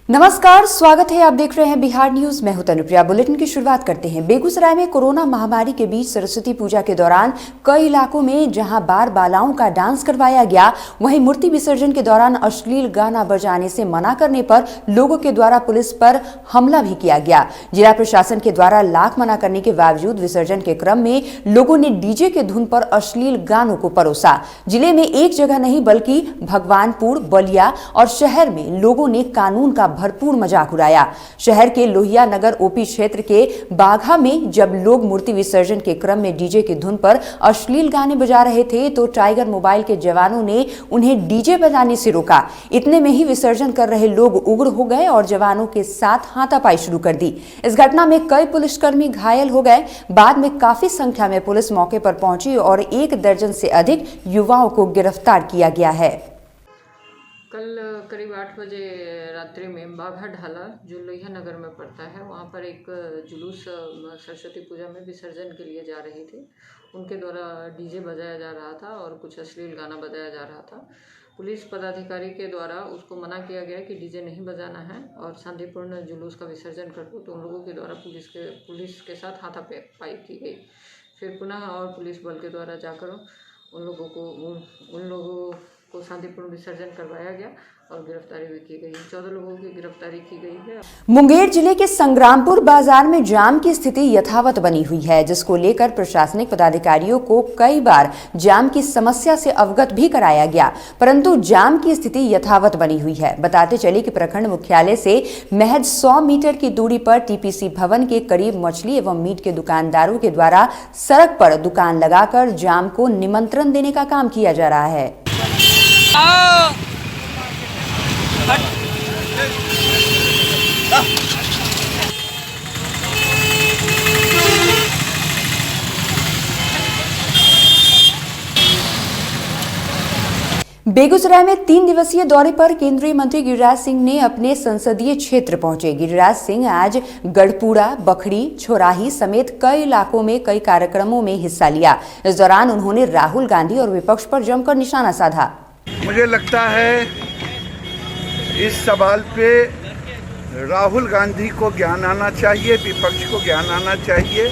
नमस्कार, स्वागत है। आप देख रहे हैं बिहार न्यूज। मैं हूं तनुप्रिया। बुलेटिन की शुरुआत करते हैं। बेगूसराय में कोरोना महामारी के बीच सरस्वती पूजा के दौरान कई इलाकों में जहां बाल बालाओं का डांस करवाया गया, वहीं मूर्ति विसर्जन के दौरान अश्लील गाना बजाने से मना करने पर लोगों के द्वारा पुलिस पर हमला भी किया गया। जिला प्रशासन के द्वारा लाख मना करने के बावजूद विसर्जन के क्रम में लोगों ने डीजे के धुन पर अश्लील गानों को परोसा। जिले में एक जगह नहीं बल्कि भगवानपुर, बलिया और शहर में लोगों ने कानून का भरपूर मजाक उड़ाया। शहर के लोहिया नगर ओपी क्षेत्र के बाघा में जब लोग मूर्ति विसर्जन के क्रम में डीजे की धुन पर अश्लील गाने बजा रहे थे तो टाइगर मोबाइल के जवानों ने उन्हें डीजे बजाने से रोका। इतने में ही विसर्जन कर रहे लोग उग्र हो गए और जवानों के साथ हाथापाई शुरू कर दी। इस घटना में कई पुलिसकर्मी घायल हो गए। बाद में काफी संख्या में पुलिस मौके पर पहुंची और 1 दर्जन से अधिक युवाओं को गिरफ्तार किया गया है। कल करीब 8 बजे रात्रि में बाघा ढाला जो लोहिया नगर में पड़ता है, वहाँ पर एक जुलूस सरस्वती पूजा में विसर्जन के लिए जा रही थी। उनके द्वारा डीजे बजाया जा रहा था और कुछ अश्लील गाना बजाया जा रहा था। पुलिस पदाधिकारी के द्वारा उसको मना किया गया कि डीजे नहीं बजाना है और शांतिपूर्ण जुलूस का विसर्जन कर दो, तो उन लोगों के द्वारा पुलिस के साथ हाथापाई की गई। फिर पुनः और पुलिस बल के द्वारा जाकर उन लोगों को शांतिपूर्ण विसर्जन करवाया गया और गिरफ्तारी भी की गई। 14 लोगों की गिरफ्तारी की गई है। मुंगेर जिले के संग्रामपुर बाजार में जाम की स्थिति यथावत बनी हुई है, जिसको लेकर प्रशासनिक पदाधिकारियों को कई बार जाम की समस्या से अवगत भी कराया गया, परंतु जाम की स्थिति यथावत बनी हुई है। बताते चले कि प्रखंड मुख्यालय से महज 100 मीटर की दूरी पर टीपीसी भवन के करीब मछली एवं मीट के दुकानदारों के द्वारा सड़क पर दुकान लगाकर जाम को निमंत्रण देने का काम किया जा रहा है। बेगूसराय में 3 दिवसीय दौरे पर केंद्रीय मंत्री गिरिराज सिंह ने अपने संसदीय क्षेत्र पहुंचे। गिरिराज सिंह आज गढ़पुरा, बखरी, छोराही समेत कई इलाकों में कई कार्यक्रमों में हिस्सा लिया। इस दौरान उन्होंने राहुल गांधी और विपक्ष पर जमकर निशाना साधा। मुझे लगता है इस सवाल पे राहुल गांधी को ज्ञान आना चाहिए, विपक्ष को ज्ञान आना चाहिए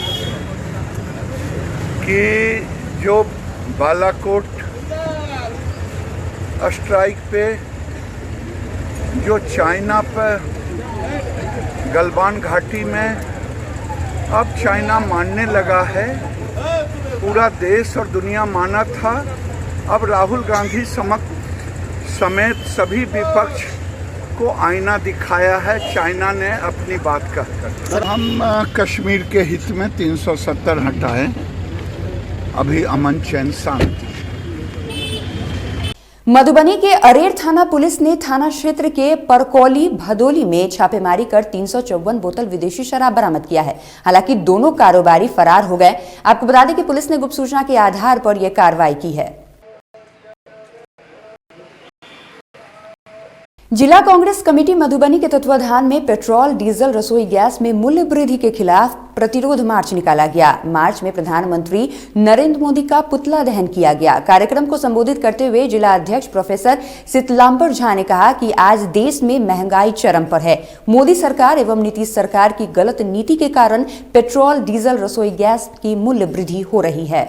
कि जो बालाकोट स्ट्राइक पे जो चाइना पर गलवान घाटी में अब चाइना मानने लगा है, पूरा देश और दुनिया माना था। अब राहुल गांधी समेत सभी विपक्ष को आईना दिखाया है चाइना ने अपनी बात कहकर। हम कश्मीर के हित में 370 हटाए, अभी अमन चैन शांति। मधुबनी के अरेर थाना पुलिस ने थाना क्षेत्र के परकौली भदोली में छापेमारी कर 354 बोतल विदेशी शराब बरामद किया है। हालांकि दोनों कारोबारी फरार हो गए। आपको बता दें कि पुलिस ने गुप्त सूचना के आधार पर यह कार्रवाई की है। जिला कांग्रेस कमेटी मधुबनी के तत्वाधान में पेट्रोल, डीजल, रसोई गैस में मूल्य वृद्धि के खिलाफ प्रतिरोध मार्च निकाला गया। मार्च में प्रधानमंत्री नरेंद्र मोदी का पुतला दहन किया गया। कार्यक्रम को संबोधित करते हुए जिला अध्यक्ष प्रोफेसर शीतलांबर झा ने कहा कि आज देश में महंगाई चरम पर है। मोदी सरकार एवं नीतीश सरकार की गलत नीति के कारण पेट्रोल, डीजल, रसोई गैस की मूल्य वृद्धि हो रही है।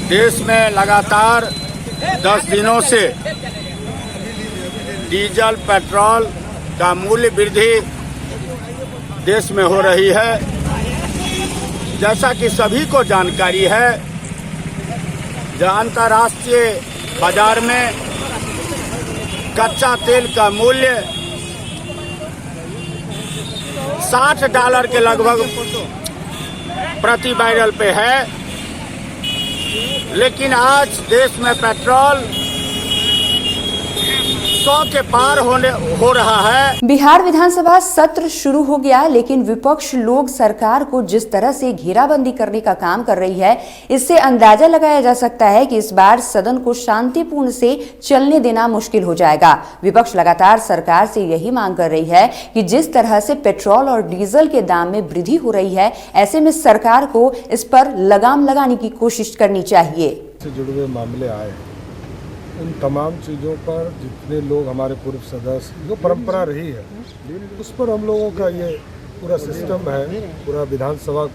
देश में लगातार 10 दिनों से डीजल, पेट्रोल का मूल्य वृद्धि देश में हो रही है। जैसा कि सभी को जानकारी है, जो अंतर्राष्ट्रीय बाजार में कच्चा तेल का मूल्य $60 के लगभग प्रति बैरल पे है, लेकिन आज देश में पेट्रोल 100 के पार हो रहा है। बिहार विधानसभा सत्र शुरू हो गया, लेकिन विपक्ष लोग सरकार को जिस तरह से घेराबंदी करने का काम कर रही है, इससे अंदाजा लगाया जा सकता है कि इस बार सदन को शांतिपूर्ण से चलने देना मुश्किल हो जाएगा। विपक्ष लगातार सरकार से यही मांग कर रही है कि जिस तरह से पेट्रोल और डीजल के दाम में वृद्धि हो रही है, ऐसे में सरकार को इस पर लगाम लगाने की कोशिश करनी चाहिए। से जुड़े हुए मामले आए उन तमाम चीज़ों पर जितने लोग हमारे पूर्व सदस्य जो परंपरा रही है उस पर हम लोगों का ये पूरा सिस्टम है, पूरा विधानसभा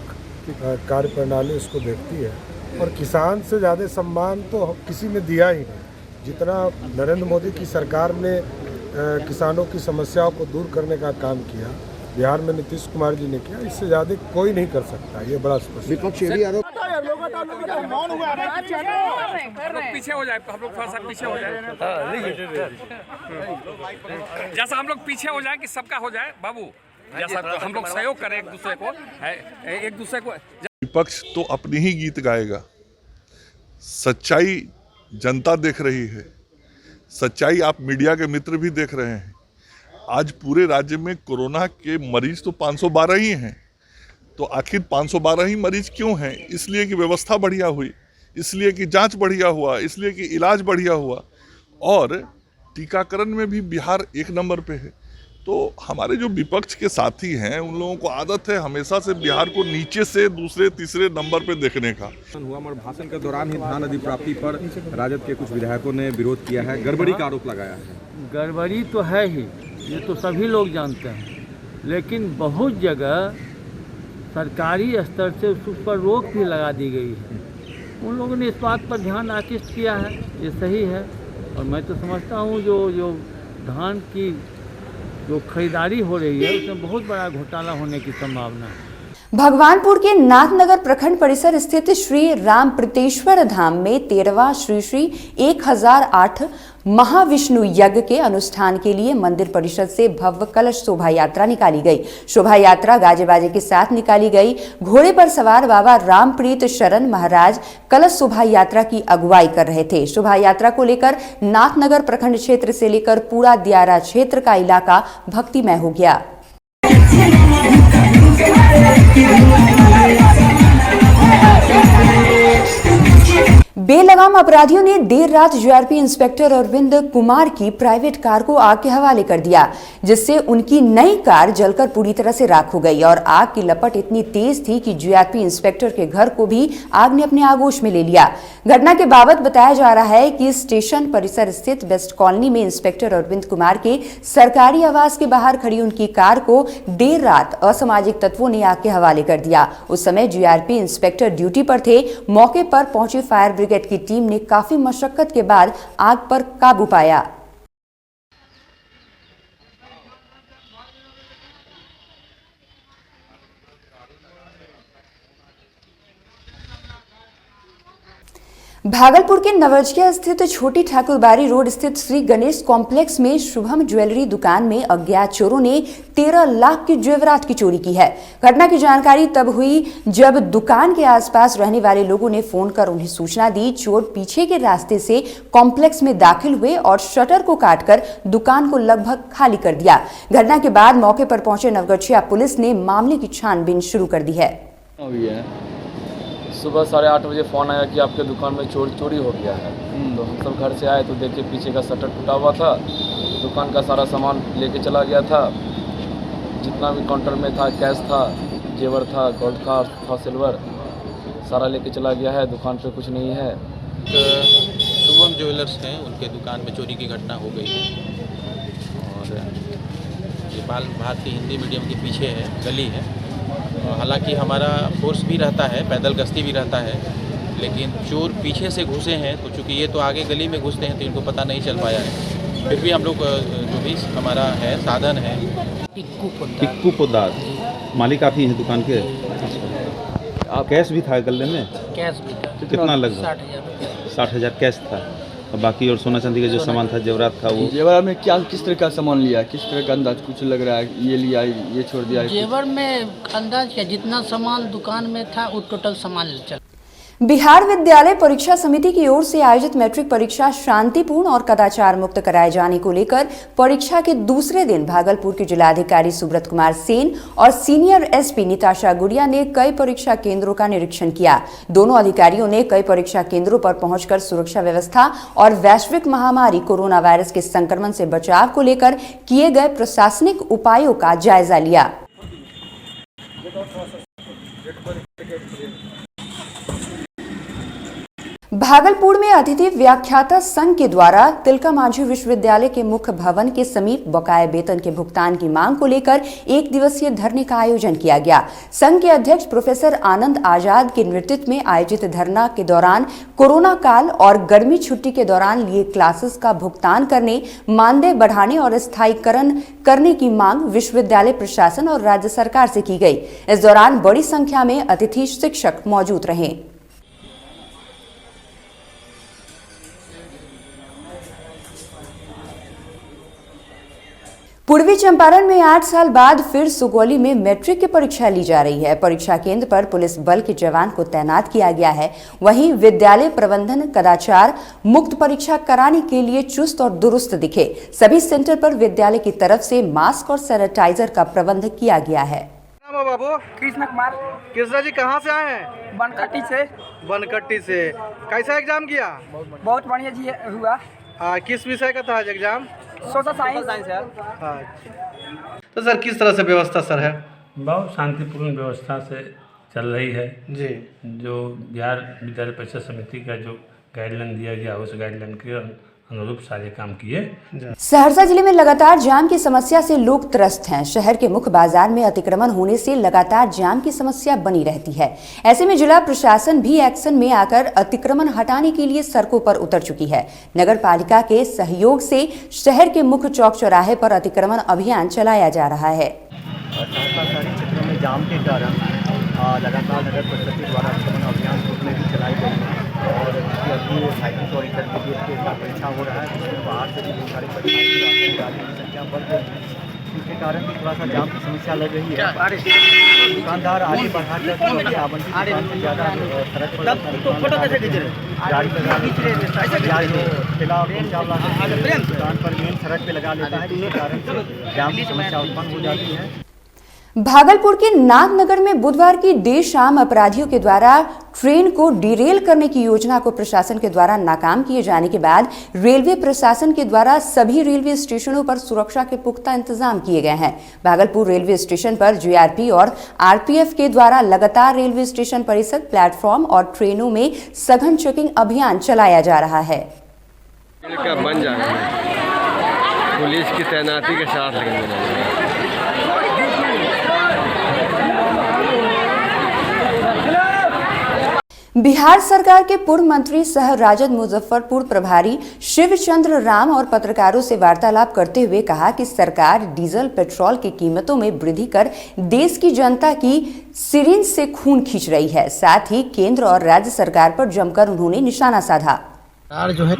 कार्य प्रणाली उसको देखती है। और किसान से ज़्यादा सम्मान तो किसी ने दिया ही नहीं। जितना नरेंद्र मोदी की सरकार ने किसानों की समस्याओं को दूर करने का काम किया, बिहार में नीतीश कुमार जी ने किया, इससे ज़्यादा कोई नहीं कर सकता। ये बड़ा स्पष्ट विपक्ष ये भी आरोप पीछे हो जाए, हम लोग थोड़ा सा पीछे हो जाए, जैसा हम लोग पीछे हो जाए कि सबका हो जाए बाबू, जैसा हम लोग सहयोग करें एक दूसरे को। विपक्ष तो अपनी ही गीत गाएगा। सच्चाई जनता देख रही है, सच्चाई आप मीडिया के मित्र भी देख रहे हैं। आज पूरे राज्य में कोरोना के मरीज तो 512 ही हैं। तो आखिर 512 ही मरीज क्यों हैं? इसलिए कि व्यवस्था बढ़िया हुई, इसलिए कि जांच बढ़िया हुआ, इसलिए कि इलाज बढ़िया हुआ, और टीकाकरण में भी बिहार 1 नंबर पे है। तो हमारे जो विपक्ष के साथी हैं उन लोगों को आदत है हमेशा से बिहार को नीचे से दूसरे तीसरे नंबर पे देखने का। हुआ और भाषण के दौरान ही धान अधिप्राप्ति पर राजद के कुछ विधायकों ने विरोध किया है, गड़बड़ी का आरोप लगाया है। गड़बड़ी तो है ही, ये तो सभी लोग जानते हैं, लेकिन बहुत जगह सरकारी स्तर से उस पर रोक भी लगा दी गई है। उन लोगों ने इस बात पर ध्यान आकृष्ट किया है, ये सही है। और मैं तो समझता हूँ जो धान की जो खरीदारी हो रही है उसमें बहुत बड़ा घोटाला होने की संभावना है। भगवानपुर के नाथनगर प्रखंड परिसर स्थित श्री राम प्रीतेश्वर धाम में 13वां श्री 1008 महाविष्णु यज्ञ के अनुष्ठान के लिए मंदिर परिषद से भव्य कलश शोभा यात्रा निकाली गई। शोभा यात्रा गाजे बाजे के साथ निकाली गई। घोड़े पर सवार बाबा रामप्रीत शरण महाराज कलश शोभा यात्रा की अगुवाई कर रहे थे। शोभा यात्रा को लेकर नाथनगर प्रखंड क्षेत्र से लेकर पूरा दियारा क्षेत्र का इलाका भक्तिमय हो गया। बेलगाम अपराधियों ने देर रात जीआरपी इंस्पेक्टर अरविंद कुमार की प्राइवेट कार को आग के हवाले कर दिया, जिससे उनकी नई कार जलकर पूरी तरह से राख हो गई और आग की लपट इतनी तेज थी कि जीआरपी इंस्पेक्टर के घर को भी आग ने अपने आगोश में ले लिया। घटना के बाबत बताया जा रहा है कि स्टेशन परिसर स्थित बेस्ट कॉलोनी में इंस्पेक्टर अरविंद कुमार के सरकारी आवास के बाहर खड़ी उनकी कार को देर रात असामाजिक तत्वों ने आग के हवाले कर दिया। उस समय जीआरपी इंस्पेक्टर ड्यूटी पर थे। मौके पर पहुंची फायर ब्रिगेड की टीम ने काफी मशक्कत के बाद आग पर काबू पाया। भागलपुर के नवरजिया स्थित छोटी ठाकुरबाड़ी रोड स्थित श्री गणेश कॉम्प्लेक्स में शुभम ज्वेलरी दुकान में अज्ञात चोरों ने 13 लाख की जेवरात की चोरी की है। घटना की जानकारी तब हुई जब दुकान के आसपास रहने वाले लोगों ने फोन कर उन्हें सूचना दी। चोर पीछे के रास्ते से कॉम्प्लेक्स में दाखिल हुए और शटर को काटकर दुकान को लगभग खाली कर दिया। घटना के बाद मौके पर पहुंचे नवगछिया पुलिस ने मामले की छानबीन शुरू कर दी है। सुबह 8:30 बजे फ़ोन आया कि आपके दुकान में चोरी हो गया है। तो हम सब घर से आए तो देखे पीछे का शटर टूटा हुआ था। दुकान का सारा सामान लेके चला गया था। जितना भी काउंटर में था, कैश था, जेवर था, गोल्ड था, सिल्वर, सारा लेके चला गया है। दुकान पे कुछ नहीं है। शुभम ज्वेलर्स हैं, उनके दुकान में चोरी की घटना हो गई है। और ये बाल भारती हिंदी मीडियम के पीछे है, गली है। हालांकि हमारा फोर्स भी रहता है, पैदल गश्ती भी रहता है, लेकिन चोर पीछे से घुसे हैं। तो चूँकि ये तो आगे गली में घुसते हैं तो इनको पता नहीं चल पाया है। फिर भी हम लोग जो भी हमारा है साधन है। टिक्कू पोदार मालिक आप ही हैं दुकान के? कैश भी था गले में? कैश भी था। कितना लगभग? 60,000 कैश था। और बाकी और सोना चांदी का जो सामान था, जेवरात था, वो जेवर में क्या किस तरह का सामान लिया, किस तरह का अंदाज कुछ लग रहा है? ये लिया, ये छोड़ दिया? जेवर में अंदाज क्या, जितना सामान दुकान में था वो टोटल सामान चल। बिहार विद्यालय परीक्षा समिति की ओर से आयोजित मैट्रिक परीक्षा शांतिपूर्ण और कदाचार मुक्त कराए जाने को लेकर परीक्षा के दूसरे दिन भागलपुर के जिलाधिकारी सुब्रत कुमार सेन और सीनियर एसपी निताशा गुड़िया ने कई परीक्षा केंद्रों का निरीक्षण किया। दोनों अधिकारियों ने कई परीक्षा केंद्रों पर पहुंचकर सुरक्षा व्यवस्था और वैश्विक महामारी कोरोना वायरस के संक्रमण से बचाव को लेकर किए गए प्रशासनिक उपायों का जायजा लिया। भागलपुर में अतिथि व्याख्याता संघ के द्वारा तिलका मांझी विश्वविद्यालय के मुख्य भवन के समीप बकाया वेतन के भुगतान की मांग को लेकर एक दिवसीय धरने का आयोजन किया गया। संघ के अध्यक्ष प्रोफेसर आनंद आजाद के नेतृत्व में आयोजित धरना के दौरान कोरोना काल और गर्मी छुट्टी के दौरान लिए क्लासेस का भुगतान करने, मानदेय बढ़ाने और स्थायीकरण करने की मांग विश्वविद्यालय प्रशासन और राज्य सरकार से की गई। इस दौरान बड़ी संख्या में अतिथि शिक्षक मौजूद रहे। पूर्वी चंपारण में 8 साल बाद फिर सुगौली में मैट्रिक की परीक्षा ली जा रही है। परीक्षा केंद्र पर पुलिस बल के जवान को तैनात किया गया है। वहीं विद्यालय प्रबंधन कदाचार मुक्त परीक्षा कराने के लिए चुस्त और दुरुस्त दिखे। सभी सेंटर पर विद्यालय की तरफ से मास्क और सैनिटाइजर का प्रबंध किया गया है। बाबू कृष्ण कुमार। कृष्णा जी कहाँ से आए हैं? बनकट्टी से। बनकट्टी से। कैसा एग्जाम किया? बहुत बढ़िया जी हुआ। किस विषय का था एग्जाम? सोशल साइंस है। तो सर किस तरह से व्यवस्था सर है? बहुत शांतिपूर्ण व्यवस्था से चल रही है जी। जो बिहार विद्यालय परीक्षा समिति का जो गाइडलाइन दिया गया उस गाइडलाइन के अनुरूप सारे काम किए। सहरसा जिले में लगातार जाम की समस्या से लोग त्रस्त हैं। शहर के मुख्य बाजार में अतिक्रमण होने से लगातार जाम की समस्या बनी रहती है। ऐसे में जिला प्रशासन भी एक्शन में आकर अतिक्रमण हटाने के लिए सड़कों पर उतर चुकी है। नगर पालिका के सहयोग से शहर के मुख्य चौक चौराहे पर अतिक्रमण अभियान चलाया जा रहा है। सहरसा शहरी क्षेत्रों में जाम के कारण लगातार नगर परिषद द्वारा अतिक्रमण अभियान में भी चलाई गई है और अभी साइकिल और इंटरमीडिएट के का परीक्षा हो रहा है, जिसमें बाहर से भी बहुत सारे परीक्षार्थी गाड़ियों की संख्या बढ़ गई है। इसके कारण भी थोड़ा सा जाम की समस्या लग रही है। दुकानदार आगे बढ़ाकर आवंटित दुकान से ज़्यादा सड़क पर गाड़ी लगा ठेला दुकान पर मेन सड़क पर लगा लेता है, जिसके कारण से जाम की समस्या उत्पन्न हो जाती है। भागलपुर के नागनगर में बुधवार की देर शाम अपराधियों के द्वारा ट्रेन को डिरेल करने की योजना को प्रशासन के द्वारा नाकाम किए जाने के बाद रेलवे प्रशासन के द्वारा सभी रेलवे स्टेशनों पर सुरक्षा के पुख्ता इंतजाम किए गए हैं। भागलपुर रेलवे स्टेशन पर जीआरपी और आरपीएफ के द्वारा लगातार रेलवे स्टेशन परिसर, प्लेटफॉर्म और ट्रेनों में सघन चेकिंग अभियान चलाया जा रहा है। बन जाएगा, पुलिस की तैनाती के साथ लगेंगे। बिहार सरकार के पूर्व मंत्री सह राजद मुजफ्फरपुर प्रभारी शिवचंद्र राम और पत्रकारों से वार्तालाप करते हुए कहा कि सरकार डीजल पेट्रोल की कीमतों में वृद्धि कर देश की जनता की सिरिंज से खून खींच रही है। साथ ही केंद्र और राज्य सरकार पर जमकर उन्होंने निशाना साधा। सरकार जो है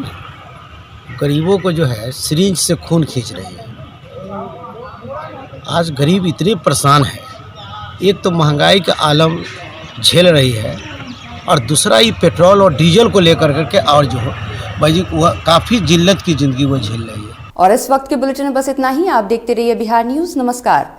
गरीबों को जो है सिरिंज से खून खींच रही है। आज गरीब इतने परेशान है, एक तो महंगाई का आलम झेल रही है और दूसरा ये पेट्रोल और डीजल को लेकर करके और जो भाई वह काफ़ी जिल्लत की ज़िंदगी वो झेल रही है। और इस वक्त के बुलेटिन में बस इतना ही। आप देखते रहिए बिहार न्यूज़। नमस्कार।